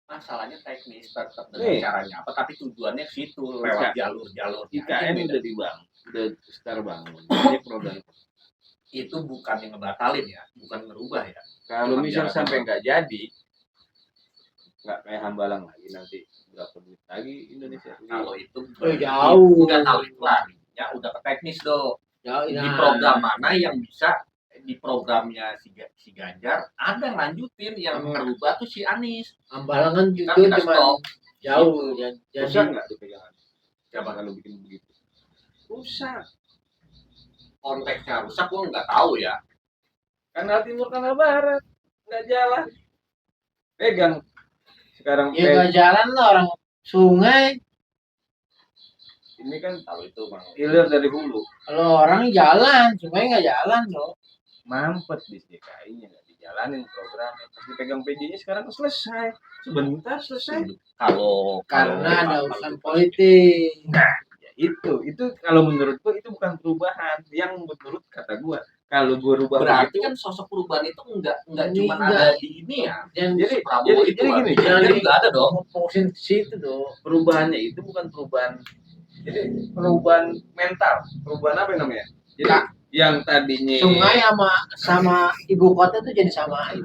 Masalahnya teknis tetap dengan caranya apa, tapi tujuannya ke situ lewat jalur-jalur. IKN udah dibangun, udah start bangun. Jadi program itu bukan yang ngebatalin ya, bukan ngerubah ya. Kalau misal sampai nggak jadi, nggak kayak Hambalang lagi nanti berapa duit lagi Indonesia. Kalau itu jauh, udah tahu itu lagi, ya udah ke teknis dong. Di program mana yang bisa di programnya si Ganjar ada lanjutin yang merubah tuh si Anies. Hambalang kan juga kita cuma stop jauh gitu. Jadi Rusak nggak dipegangan? Coba kalau bikin begitu. Rusak. Konteksnya rusak gua nggak tahu ya. Kanal Timur, Kanal Barat nggak jalan. Pegang sekarang. Ya nggak jalan lah, orang sungai. Ini kan tahu itu bang. Hilir dari hulu. Kalau orang jalan, sungai nggak jalan loh. Mampet di DKI-nya nggak dijalanin programnya. Pas dipegang PJ-nya sekarang selesai. Sebentar selesai. Karena ada urusan politik. Nah, ya itu kalau menurut gua itu bukan perubahan. Yang menurut kata gua, kalau gua rubah berarti begitu, kan sosok perubahan itu enggak cuma ada di ini ya. Jadi Prabowo itu gini, jadi enggak ada dong. Fokusin ke situ dong. Perubahannya itu bukan perubahan. Jadi perubahan mental, perubahan apa namanya? Jadi yang tadinya sungai sama ibu kota tuh jadi samain.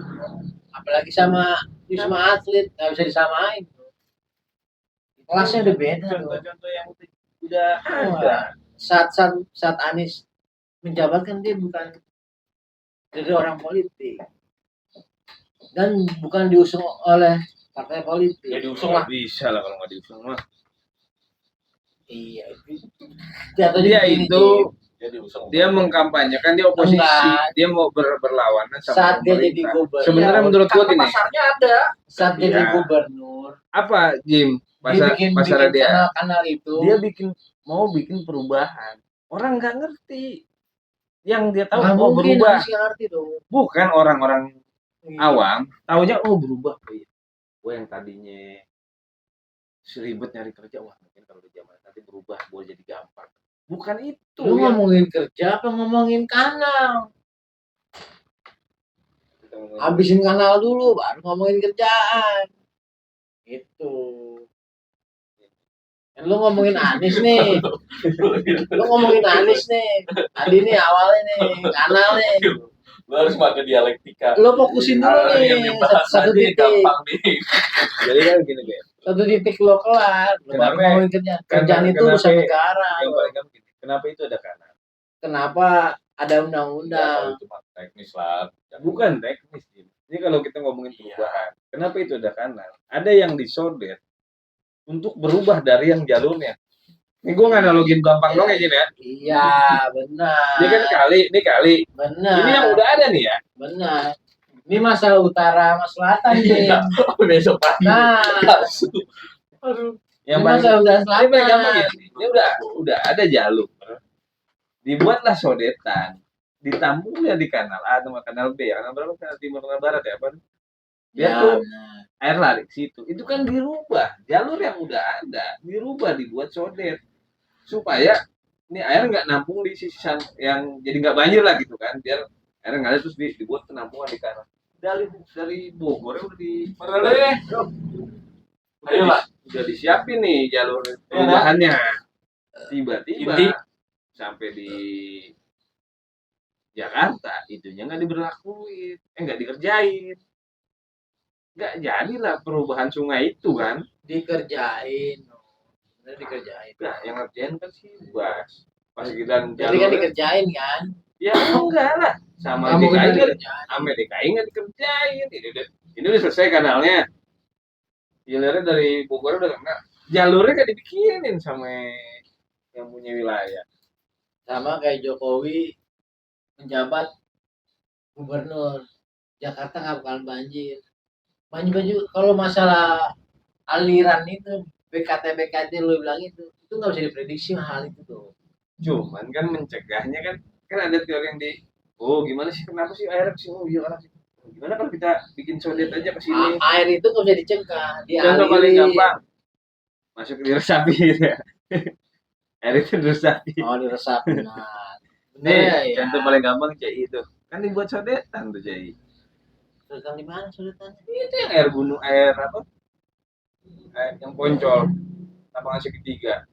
Apalagi sama Wisma Atlet nggak bisa disamain. Kelasnya udah beda. Contoh-contoh yang udah ada. Saat Anies menjabat kan dia bukan dari orang politik dan bukan diusung oleh partai politik. Ya diusung lah. Bisa lah kalau nggak diusung mah. Iya, dia itu dia mengkampanyekan dia oposisi. Enggak. Dia mau berlawanan sama saat dia jadi gubernur. Sebenarnya menurut gua gini. Pasarnya ada. Saat dia jadi gubernur. Apa, Jim? Pasar dia. Kanal itu. Dia mau bikin perubahan. Orang nggak ngerti. Yang dia tahu mau berubah. Bukan orang-orang awam. Taunya berubah. Gue yang tadinya seribet nyari kerja, wah mungkin kalau di zaman nanti berubah, boleh jadi gampang. Bukan itu. Lu ngomongin kerja apa ngomongin kanal? Habisin kanal dulu, baru ngomongin kerjaan. Itu. Lu ngomongin Anies nih. Tadi nih awalnya nih, kanal nih. Lu harus pakai dialektika. Lu fokusin dulu nih. Satu titik. Gampang nih. Jadi kan gini, guys. Satu titik lo kelar, baru ngomongin kerjaan itu urusan negara. Yang paling gampang, kenapa itu ada kanal? Kenapa ada undang-undang? Itu teknis lah. Bukan teknis. Ini kalau kita ngomongin perubahan, kenapa itu ada kanal? Ada yang disodet untuk berubah dari yang jalurnya. Ini gue nganalogin gampang dong ya gini ya. Iya, benar. Ini kan kali. Benar. Ini yang udah ada nih ya. Benar. Ini masalah utara sama selatan nih. Besok pagi. Nah, yang masalah utara selatan. Ini udah ada jalur. Dibuatlah sodetan, ditambungnya di kanal A sama kanal B. Kanal berapa? Kanal Timur, Kanal Barat ya, apa? Dia tuh air lari ke situ. Itu kan dirubah, jalur yang udah ada, dirubah dibuat sodet supaya ini air nggak nampung di sisi yang jadi nggak banjir lah gitu kan, biar air nggak ada terus dibuat penampungan di kanan. Dari Bogor udah di Ayo, Pak. udah disiapin nih jalur perubahannya. Tiba-tiba Inti. sampai di Jakarta itunya nggak diberlakuin, nggak dikerjain, nggak jadilah perubahan sungai itu kan. Dikerjain. Bener dikerjain. Nah, yang ngerjain kan si Bas. Pas kita Jadi kan dikerjain kan? ya enggak lah, sama Kamu DKI kan nggak, dikerjain. sama DKI nggak dikerjain. Ini udah selesai kanalnya. Jalurnya dari Bogor udah kena, jalurnya nggak dibikinin sama yang punya wilayah. Sama kayak Jokowi menjabat gubernur, Jakarta nggak bakalan banjir. Banjir kalau masalah aliran itu BKT lu bilang itu nggak bisa diprediksi hal itu tuh. Cuman kan mencegahnya kan ada teori yang gimana sih, kenapa sih air kesini, oh iya kan, gimana kalau kita bikin sodet aja ke sini. Air itu nggak bisa dicegah, Contoh paling dialiri. gampang, masuk ke diresapi gitu ya. Air itu diresapi. Oh diresapi. Nah, Nih, ya. contoh paling gampang CI itu kan dibuat sodetan tuh CI. Sudetan di mana sudetan? Itu yang air gunung, air apa, air yang Poncol, lapangan segitiga.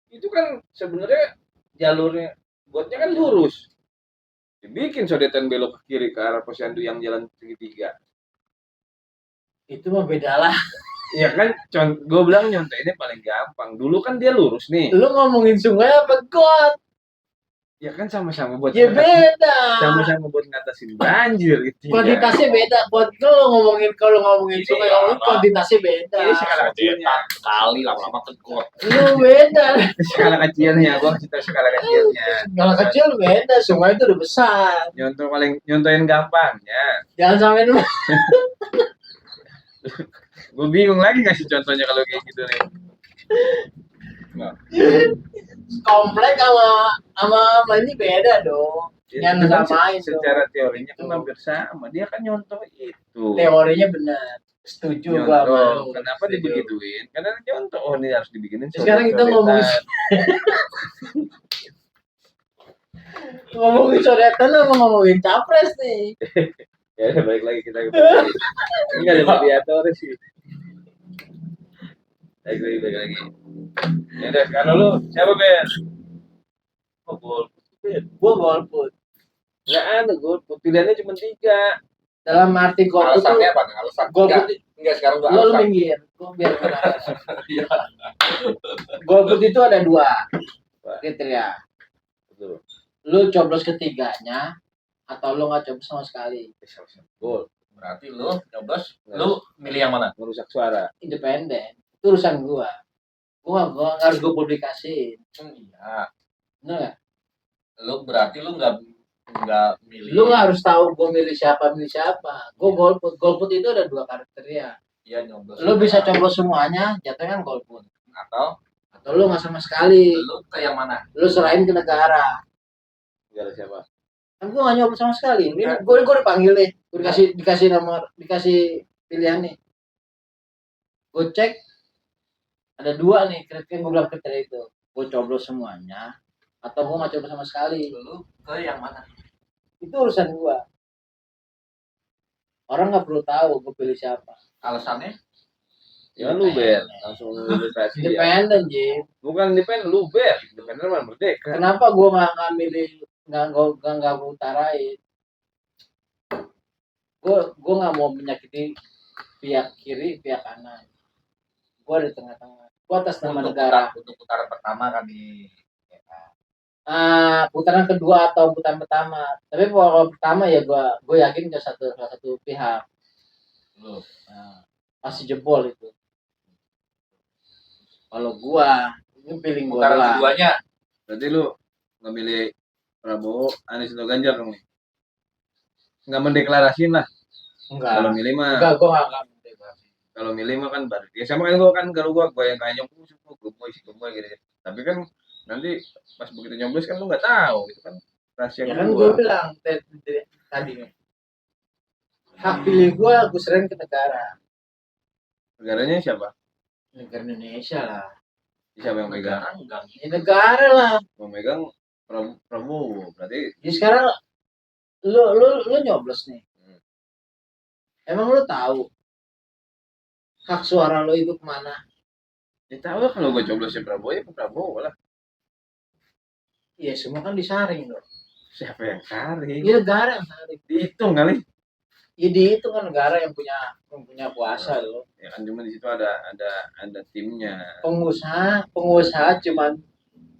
Itu kan sebenarnya jalurnya buatnya kan lurus, dibikin sodetan belok ke kiri ke arah Posyandu yang jalan segitiga. Itu mah beda lah. Iya kan, gue bilang nyontek ini paling gampang. Dulu kan dia lurus nih. Lu ngomongin sungai apa got? Ya kan sama-sama buat Ya beda. sama-sama buat ngatasin banjir gitu. Kuantitasnya beda. Buat kalau ngomongin sungai, Ini kuantitasnya beda. Ini skala kecilnya. Sekali lama-lama tegot. Lu beda. Skala kecilnya, gua kasih tahu skala kecilnya. Kalau kecil beda, sungai itu udah besar. Nyontohin gampangnya. Jangan sampai lu Gue bingung lagi ngasih contohnya kalau kayak gitu nih. Nah, komplek sama ini beda dong. Yang samain dong. secara teorinya kan hampir sama. Dia kan nyontoh itu. Teorinya benar. Setuju gua sama lu. Kenapa dibegituin? Karena contoh, ini harus dibikinin. Sekarang kita ngomongin sodetan apa ngomongin capres nih? Ya udah, balik lagi kita ke politik. Ini nggak ada mediator sih. Balik lagi. Ya udah, sekarang lu siapa, Ben? Oh, golput. Gua golput. Nggak ada golput. Pilihannya cuma 3. Dalam arti golput Alasannya tuh apa? Alasan golput enggak sekarang gua lu alasan. minggir. Gua biar Iya. golput itu ada 2 kriteria. Betul. Lu coblos ketiganya atau lu nggak coblos sama sekali. Gol. Berarti lu nyoblos, lu milih yang mana? Merusak suara. Independen. Itu urusan gua. Gua nggak harus gua publikasiin. Iya. Bener nggak? Lu berarti lu nggak milih. Lu nggak harus tahu gua milih siapa. Gua golput. Golput itu ada 2 kriteria. Iya, nyoblos. Lu bisa coblos semuanya, jatuhnya kan golput. atau Lu nggak sama sekali. lu ke yang mana? Lu serahin ke negara. Negara siapa? Kan gua nggak nyoblos sama sekali. Ini gua dipanggil nih. Gua dikasih nomor, dikasih pilihan nih. Gua cek ada 2 nih kriteria, gua bilang kriteria itu. Gua coblos semuanya atau gua nggak coblos sama sekali. Lu ke yang mana? Itu urusan gua. Orang nggak perlu tahu gua pilih siapa. Alasannya? Ya lu, Ben. Langsung ilustrasi ya. Independen, Jim. Bukan independen, lu, Ben. Independen mah merdeka. Kenapa gua nggak milih, nggak gua utarain? Gua nggak mau menyakiti pihak kiri, pihak kanan. Gua di tengah-tengah. Gua atas nama negara. Untuk putaran pertama kan di Putaran kedua atau putaran pertama. Tapi kalau pertama ya gue yakin ke salah satu pihak. lu. Pasti jebol itu. Kalau gua ini feeling gua Putaran doang. keduanya Berarti lu nggak milih Prabowo, Anies atau Ganjar dong nih? Nggak mendeklarasiin lah. Enggak. Kalau milih mah, Gua enggak. kalau milih mah kan baru. Ya sama kan gua kan, kalau gua yang kayak nyoblos, gua gitu. Tapi kan nanti pas begitu nyoblos kan lu nggak tahu gitu kan. Rahasia Ya kan gua bilang tadi nih. Hak pilih gua serahin ke negara. Negaranya siapa? Negara Indonesia lah. Siapa yang megang? Negara enggak. Ini negara lah. Yang megang Prabowo. Berarti Jadi sekarang lu nyoblos nih. Emang lu tahu hak suara lu itu kemana? ya tahu lah kalau gue coblosnya Prabowo ya ke Prabowo lah. Iya semua kan disaring dong. Siapa yang cari? Ini negara yang saring. Dihitung kali. Jadi itu kan negara yang punya kuasa loh. Ya kan cuma di situ ada timnya. Pengusaha cuman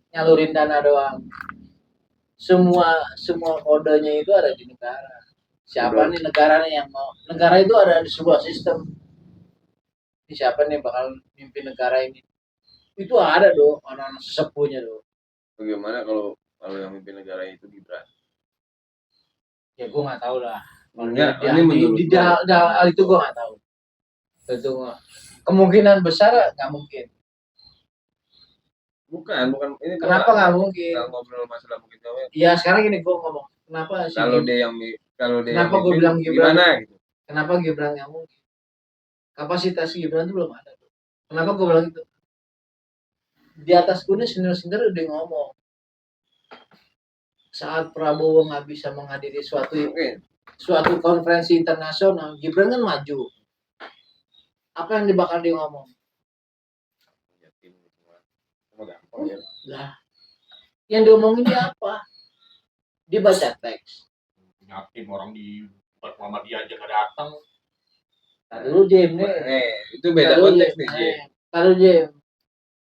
nyalurin dana doang. Semua kodenya itu ada di negara. Siapa nih negaranya yang mau? Negara itu ada di sebuah sistem. Ini siapa nih bakal mimpin negara ini? Itu ada dong anak-anak sesepuhnya dong. Bagaimana kalau yang mimpin negara itu Gibran? Ya gue nggak tahu lah. Enggak, Di ini menurut di hal itu gue nggak tahu. Itu kemungkinan besar nggak mungkin. bukan ini Kenapa nggak mungkin? Kalau ngobrol masalah mungkin jawab. Ya sekarang gini gue ngomong. Kenapa sih? Kalau dia yang Kenapa gue mimpin, bilang Gibran? gimana gitu? Kenapa Gibran nggak mungkin? Kapasitas Gibran itu belum ada. Kenapa gue bilang itu? Di atas gunung senior-senior udah ngomong. Saat Prabowo nggak bisa menghadiri suatu konferensi internasional, Gibran kan maju. Apa yang bakal dia ngomong? Lah, yang diomongin dia apa? Dia baca teks. Punya tim orang di Muhammadiyah aja nggak datang. Tadi lu Jem nih. Itu beda konteks nih. Tadi Jem.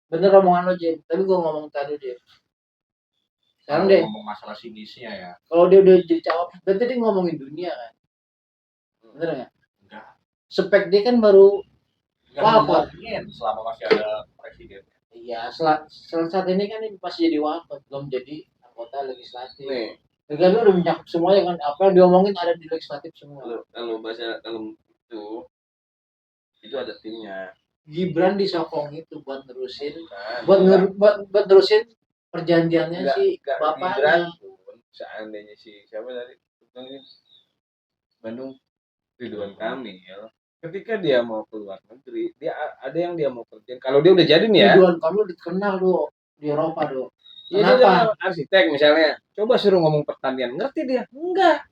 Bener omongan lo Jem. Tapi gua ngomong tadi Jem. Sekarang deh. Ngomong masalah sinisnya ya. Kalau dia udah jadi cawapres, berarti dia ngomongin dunia kan? Bener nggak? Enggak. Spek dia kan baru Wapot. Selama masih ada presiden. Iya, saat ini kan ini pasti jadi wapot, belum jadi anggota legislatif. Nih. Negara udah mencakup semuanya kan, apa yang diomongin ada di legislatif semua. Kalau itu ada timnya. Gibran disokong itu buat nerusin, buat nerusin perjanjiannya si bapaknya. Seandainya siapa tadi Bandung Ridwan Kamil, ketika dia mau keluar negeri, ada yang dia mau kerjain. Kalau dia udah jadi nih ya. Ridwan Kamil dikenal do di Eropa do. Ya, dia arsitek misalnya. Coba suruh ngomong pertanian, ngerti dia? Enggak.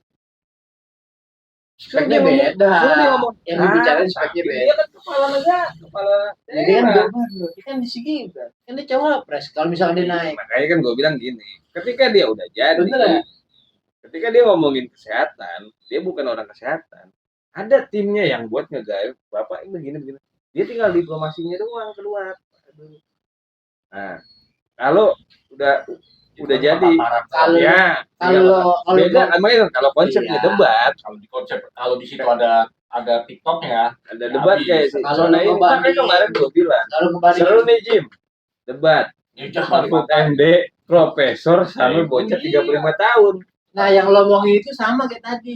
Speknya beda. Suruh dia ngomong. Yang dibicarain speknya beda. Dia kan kepala negara, kepala Jadi kan gubernur, dia kan di Gibran. Kan dia cawapres kalau misalnya dia naik. Makanya kan gue bilang gini, ketika dia udah jadi, bener ya? Ketika dia ngomongin kesehatan, dia bukan orang kesehatan. Ada timnya yang buat ngegaib, Bapak ini begini. Dia tinggal diplomasinya doang keluar. Nah, kalau udah jadi, kalau beda namanya kalau konsepnya debat. Kalau di situ ada TikTok ya, ada debat kayak kalau kemarin gue bilang, seru nih Jim, debat. Mahfud MD, profesor sama bocah 35 tahun. Nah, yang lo ngomongin itu sama kayak tadi.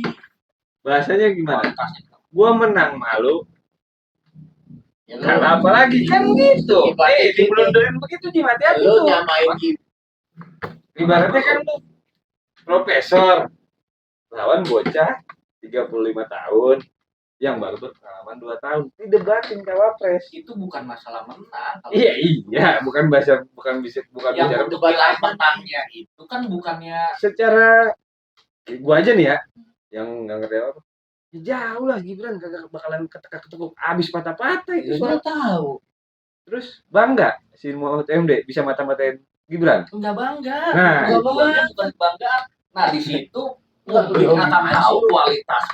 Bahasanya gimana? Gua menang malu. Ya, karena apa lagi kan gitu. Dibelundurin begitu Jim, hati-hati tuh. Lu nyamain Jim. Ibaratnya kan tuh profesor lawan bocah 35 tahun yang baru berpengalaman 2 tahun. Didebatin cawapres. Itu bukan masalah menang. Iya, bukan bicara yang debat menangnya itu kan bukannya secara gua aja nih ya yang nggak ngerti apa ya, jauh lah Gibran kagak bakalan ketekuk abis patah-patah itu Soalnya tahu. Terus bangga si Mahfud MD bisa mata-matain Gibran? Enggak bangga. Nah, bukan bangga. Nah, di situ publik akan tahu kualitas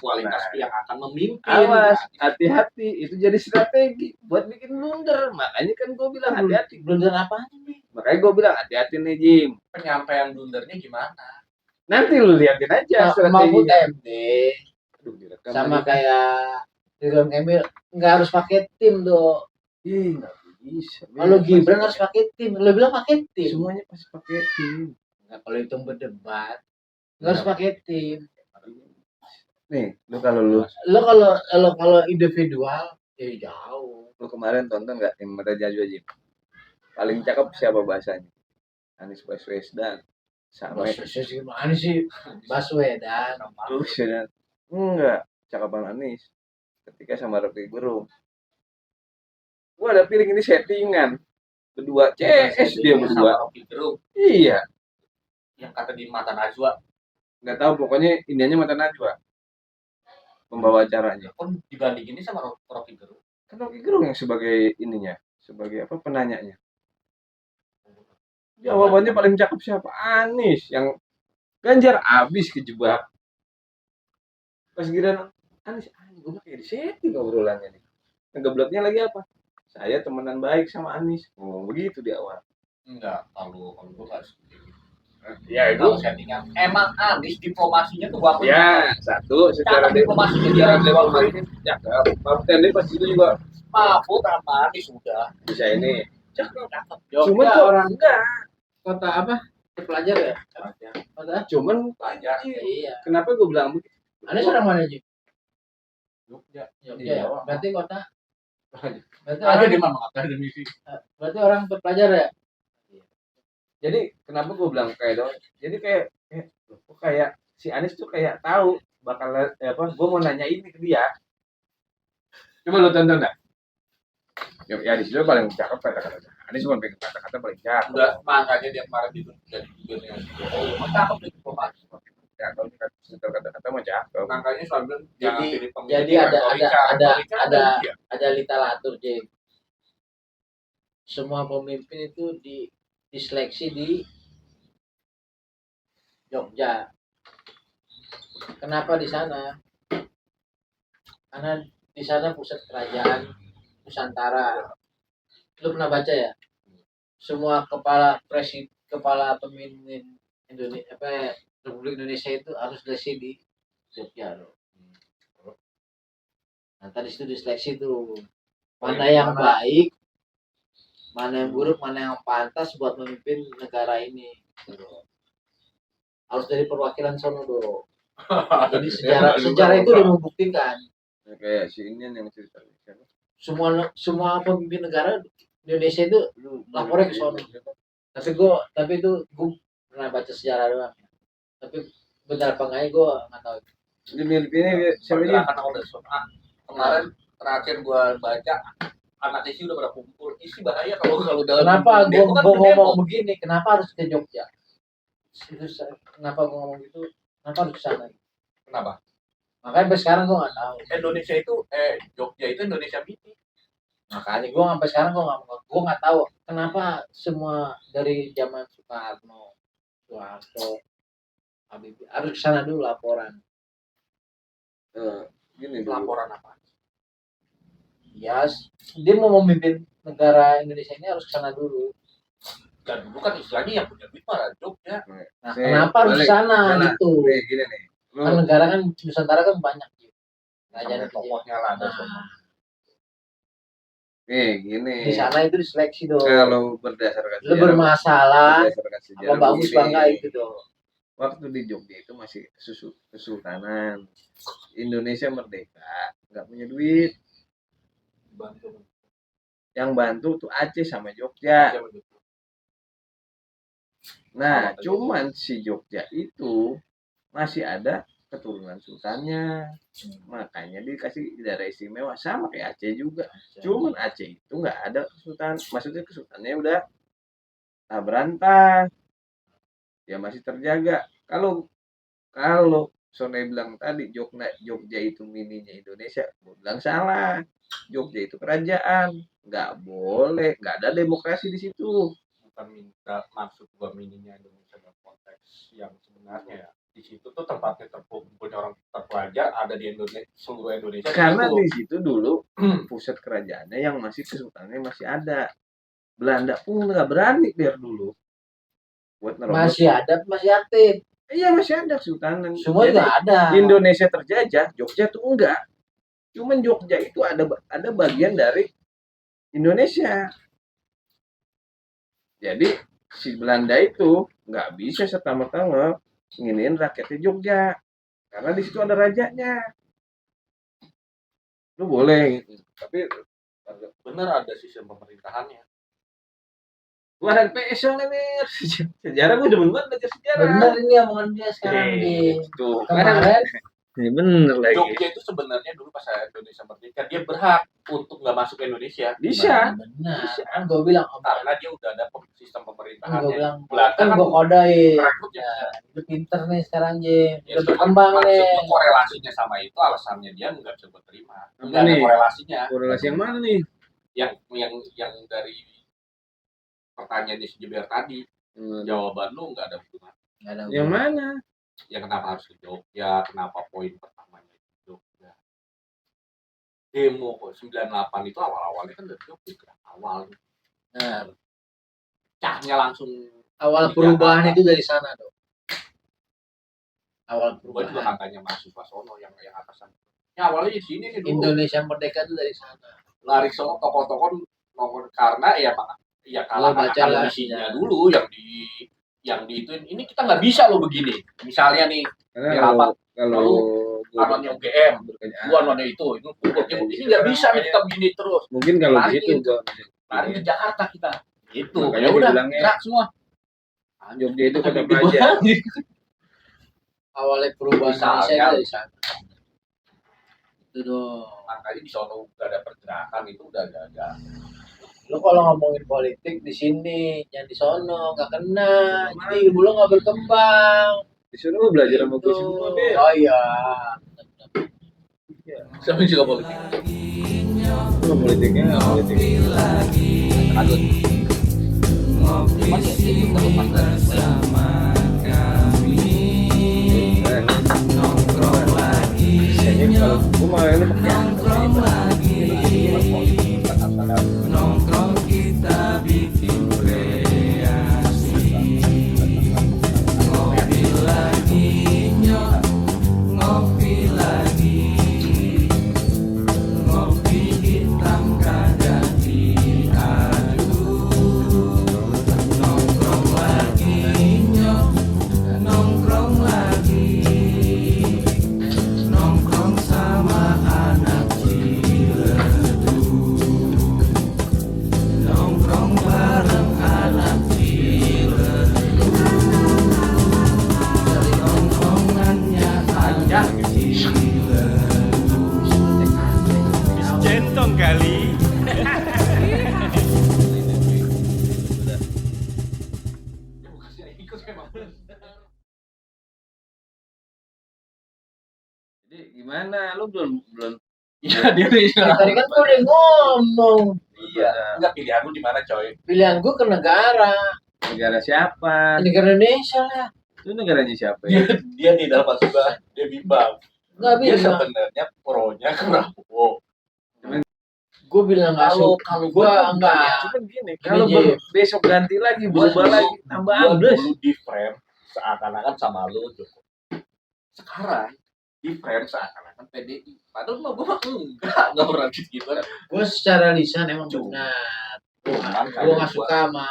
yang akan memimpin. Awas, hati-hati, itu jadi strategi buat bikin blunder. Makanya kan gue bilang hati-hati. Blunder apa nih? Makanya gue bilang hati-hati nih Jim. Penyampaian blundernya gimana? Nanti lu liatin aja Mahfud MD lagi. sama kayak Ridwan Kamil nggak harus pakai tim do. Ih, nggak bisa. Kalau Gibran harus pakai tim. Lo bilang pakai tim. Semuanya pasti pakai tim. Nah, kalau itu berdebat nggak harus pakai tim. Nih, kalau individual jauh. Lu kemarin tonton nggak tim Mata Jaju Jim? Paling cakep siapa bahasanya? Anies Baswedan. Sama Anies sih Baswedan. Enggak, cakapan Anies ketika sama Rocky Gerung Gua ada feeling ini settingan. Berdua CS dia berdua. Sama Rocky Gerung Iya, yang kata di mata Najwa. nggak tahu pokoknya ininya mata Najwa. Pembawa acaranya. Kan dibandingin sama Rocky Gerung. Kan Rocky Gerung yang sebagai ininya, sebagai apa penanyanya. Jawabannya paling cakep siapa? Anies. Yang Ganjar abis kejebak. Pas giliran Anies, gue mah kayak disetting obrolannya nih. Ngegebleknya lagi apa? Saya temenan baik sama Anies. Oh, begitu di awal. Enggak, kalau gue nggak seperti itu. Ya Kalau settingan, emang Anies diplomasinya tuh waktu ya satu secara diplomasinya secara dia diplomasi ya Mahfud MD pas itu juga Mahfud sama Anies sudah. bisa ini. Cakep. Cuman kok orang enggak. kota apa? Terpelajar ya? Kota? Cuman Pelajar. Iya. kenapa gue bilang begitu? Anies orang mana Ji? Jogja. Jogja ya. Berarti kota. Berarti Ada orang, di mana akademisi? berarti orang terpelajar ya? Jadi kenapa gue bilang kayak dong? Jadi kayak si Anies tuh kayak tahu bakal apa? Gue mau nanya ini ke dia. Coba lo tonton dah. Ya di situ paling cakep kata-kata. Anies cuma pengen kata-kata paling cakep. Udah makanya dia kemarin di dunia oh cakep di diplomasi. Ya kalau kita kata-kata mah cakep. Makanya selalu bilang, jangan Jadi pilih pemimpin jadi yang ada retorika dia. ada literatur J. Semua pemimpin itu diseleksi di Jogja. Kenapa di sana? Karena di sana pusat kerajaan Nusantara. Lu pernah baca ya? Semua kepala pemimpin Indonesia Republik Indonesia itu harus seleksi di Jogja loh. Nah tadi itu diseleksi tuh mana yang baik, mana yang buruk, mana yang pantas buat memimpin negara ini. Harus dari perwakilan sono dong. Jadi sejarah itu udah membuktikan. Ya, kayak si ini yang cerita. Semua pemimpin negara Indonesia itu lapornya ke sono. Tapi itu gue pernah baca sejarah doang. Tapi benar apa enggaknya gue nggak tahu. Ini siapa sih? Kemarin terakhir gua baca anak isi udah pada kumpul. Isi bahaya kalau dalam Kenapa gue kan ngomong begini? Kenapa harus ke Jogja? Kenapa gue ngomong gitu? Kenapa harus ke sana? Kenapa? Makanya sampai sekarang gue nggak tahu. Indonesia itu Jogja itu Indonesia mini. Makanya gue sampai sekarang gue nggak tahu kenapa semua dari zaman Soekarno, Soeharto, Habibie harus ke sana dulu laporan. Gini dulu. Laporan apa? Ya, dia mau memimpin negara Indonesia ini harus ke sana dulu. Dan dulu kan istilahnya yang punya duit malah Jogja. Nah, kenapa harus ke sana gitu? Nih, gini nih. Kan negara kan Nusantara kan banyak gitu. Sampai tokohnya lah ada semua. Nih, gini. Di sana itu diseleksi dong. Kalau berdasarkan Lu bermasalah, sejarah apa bagus begini, bangga itu dong. waktu di Jogja itu masih kesultanan. Indonesia merdeka, nggak punya duit. Yang bantu tuh Aceh sama Jogja. Nah, cuman si Jogja itu masih ada keturunan sultannya. Makanya dikasih daerah istimewa sama kayak Aceh juga. Cuman Aceh itu nggak ada kesultanan, maksudnya kesultanannya udah tak berantah. Ya masih terjaga. Kalau Sone bilang tadi Jogja itu mininya Indonesia, gue bilang salah. Jogja itu kerajaan, nggak boleh, nggak ada demokrasi di situ. Bukan minta maksud gua mininya Indonesia dalam konteks yang sebenarnya. Di situ tuh tempatnya terkumpulnya orang terpelajar ada di Indonesia, seluruh Indonesia. Karena di situ dulu pusat kerajaannya yang masih kesultanannya masih ada. Belanda pun nggak berani biar dulu. Buat Masih ada, masih aktif. Iya masih ada kesultanan. Semua juga ada. Indonesia terjajah, Jogja tuh enggak. Cuman Jogja itu ada bagian dari Indonesia. Jadi si Belanda itu nggak bisa serta-merta nginin rakyatnya Jogja karena di situ ada rajanya. Lu boleh, tapi bener ada sistem pemerintahannya. gua anak PS nih sejarah gua demen banget belajar sejarah. Bener ini omongan dia sekarang nih. Tuh, Kemarin Ini bener lagi. Jogja itu sebenarnya dulu pas Indonesia merdeka dia berhak untuk nggak masuk ke Indonesia. Bisa. Benar. Kan gue bilang Karena dia udah ada sistem gue pemerintahannya. bilang Belanda kan kan gue kodain. rekrutnya. Ya, itu pinter nih sekarang Je. Ya, Udah berkembang nih. maksudnya korelasinya sama itu alasannya dia nggak bisa terima. Apa Nggak ada nih? korelasinya. Korelasi yang mana nih? Yang dari pertanyaannya si Jeber tadi jawaban lu nggak ada hubungan. Nggak ada Yang hubungan. mana? Ya kenapa harus ke Jogja? Kenapa poin pertamanya di Jogja? Demo 98 itu awal-awalnya kan dari Jogja awal. Nah, Cahnya langsung awal di perubahan Jakarta. itu dari sana dong. Awal Gua juga perubahan. katanya mahasiswa sono yang atasan. Ya awalnya di sini nih dulu. Indonesia merdeka itu dari sana. Lari sono tokoh-tokoh nomor karena ya kalangan baca lah, akademisinya ya. dulu yang di ituin ini kita nggak bisa loh begini. Misalnya nih Karena Ya, kalau anonnya UGM, berkanya- gua anonnya itu ini nggak bisa nih kita begini terus. mungkin kalau Lari di situ gitu. gua Lari ke Jakarta kita. Itu. Makanya Ya udah, dibilangnya- gerak semua. Jogja itu kota Gitu pelajar. aja. Awalnya perubahan Misalnya. Indonesia itu dari sana. Itu dong. Makanya di sono nggak ada pergerakan itu udah ada. Lu kalau ngomongin politik di sini, yang di sono nggak kena, jadi ilmu lu nggak berkembang. Di sana gua belajar sama Gitu. gua semua, Bel. Oh iya. Siapa yang suka politik? Gua politiknya politik. Aduh. Cuman ya itu terlepas dari Biasanya kalau gua malah ini pakai Centong kali. Jadi gimana? Lu belum Iya dia nih. Tadi kan gua udah ngomong, Iya. Enggak pilihan lu di mana coy? pilihan gua ke negara, negara siapa? negara Indonesia lah. Lu negaranya siapa Dia ya? dia di dalam juga dia bimbang. Nggak Dia bisa. sebenarnya pro-nya ke Prabowo. Gua bilang nggak suka. Kalau Gua enggak. Cuman gini, kalau Gini, besok ganti lagi, Gua berubah dulu- lagi, tambah gua ambles. dulu di frame seakan-akan sama lu Jokowi. Sekarang di frame seakan-akan PDI. Padahal mah gue mah enggak pernah gitu kan. Gua secara lisan emang Cuma- benar. Cuman Gua nggak suka sama